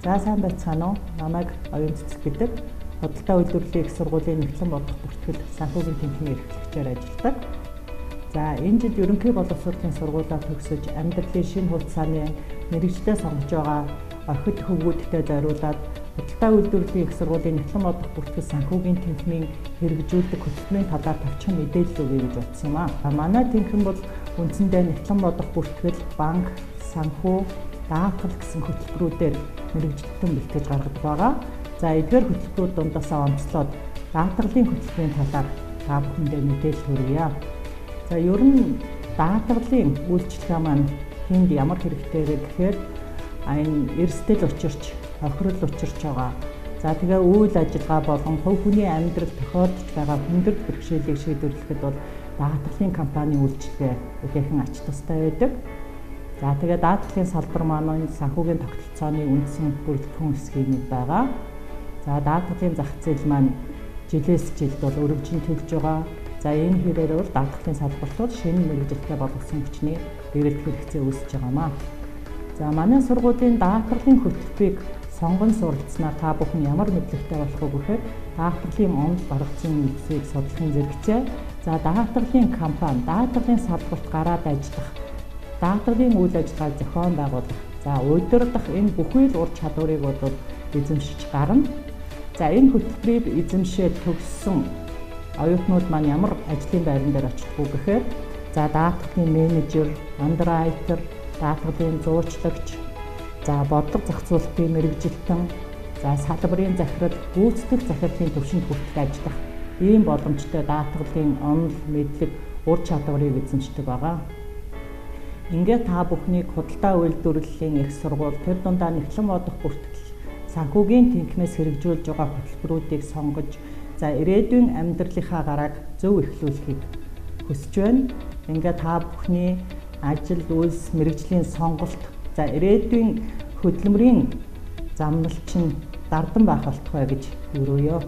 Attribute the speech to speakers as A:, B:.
A: За сайн байцгаана уу? Намайг Оюун Цэцэг гэдэг Худалдаа үйлдвэрлэлийн их сургуулийн нэгтлэн бодох бүртгэл санхүүгийн тэнхимийн эрхлэгчээр ажилладаг. За энэ жил ерөнхий боловсролын сургуулиа төгсөж амьдралын шинэ хугацааны мэргэжлээ сонгож байгаа орхид хөвгүүдтэй зориулаад Худалдаа үйлдвэрлэлийн их сургуулийн нэгтлэн бодох бүртгэл санхүүгийн тэнхимийн хэрэгжүүлдэг хөтөлбөрийн талаар товчхон мэдээлэл өгье гэж утсан юм аа. Манай тэнхим бол үндсэндээ нэгтлэн бодох бүртгэл, банк, санхүү, даатгал гэсэн хөтөлбөрүүдээр мэргэжлэлтэн бэлтгэж гаргадаг байгаа. За эдгээр хөтөлбөрүүд дундаасаа онцлоод даатгалын хөтөлбөрийн талаар та бүхэндээ мэдээлэл хүргье. За ер нь даатгалын үйлчилгээ маань хүнд ямар хэрэгтэй вэ гэхээр энэ эрсдэл учирч, хохирол учирч байгаа. За тэгээ үйл ажиллагаа болон хувь хүний амьдрал тохиолдож байгаа хүндрэл бэрхшээлийг шийдвэрлэхэд бол даатгалын компанийн үйлчилгээ ихээхэн ач тустай байдаг. За тэгээ даатгалын салбар маань санхүүгийн тогтолцооны үндсэн бүрэлдэхүүн хэсгийн нэг байгаа. За даатгалын зах зээл маань жилээс жилд бол өргөжин төлж байгаа. За энэ хэрээр бол даатгалын салбарт бол шинэ мэргэжилтэй болгосон хүчний эрэлт хэрэгцээ үүсэж байгаамаа. За манай сургуулийн даатгалын хөтөлбөрийг сонгон суралцсанаар та бүхэн ямар мэдлэгтэй болох вэ гэхээр даатгалын онол баргацын үйлсийг судлахын зэрэгцээ, за даатгалын компани, даатгалын салбарт гараад ажиллах, даатгалын үйл ажиллагааг зохион байгуулах, за удирдах энэ бүхий л ур чадварыг бол эзэмшиж гарна. За энэ хөтөлбөрийг эзэмшээд төгссөн оюутнууд маань ямар ажлын байран дээр очдгоо гэхээр за даатгалын менежер, андеррайтер, даатгалын зуучлагч, за бодлого зохицуулалтын мэргэжилтэн, за салбарын захирал, гүйцэтгэх захирлын түвшинд хүртэл ажиллах ийм боломжтой даатгалын онол, мэдлэг, ур чадварыг эзэмшдэг байгаа. Ингээд та бүхнийг худалдаа үйлдвэрлэлийн их сургууль тэр дундаа нэгтлэн бодох бүртгэл санхүүгийн тэнхимээс хэрэгжүүлж байгаа хөтөлбөрүүдийг сонгож, за ирээдүйн амьдралынхаа гарааг зөв эхлүүлэхийг хүсэж байна. Ингээд та бүхний ажил, үйлс, мэргэжлийн сонголт, за ирээдүйн хөдөлмөрийн замналч нь дардан байх болтугай гэж өрөөё.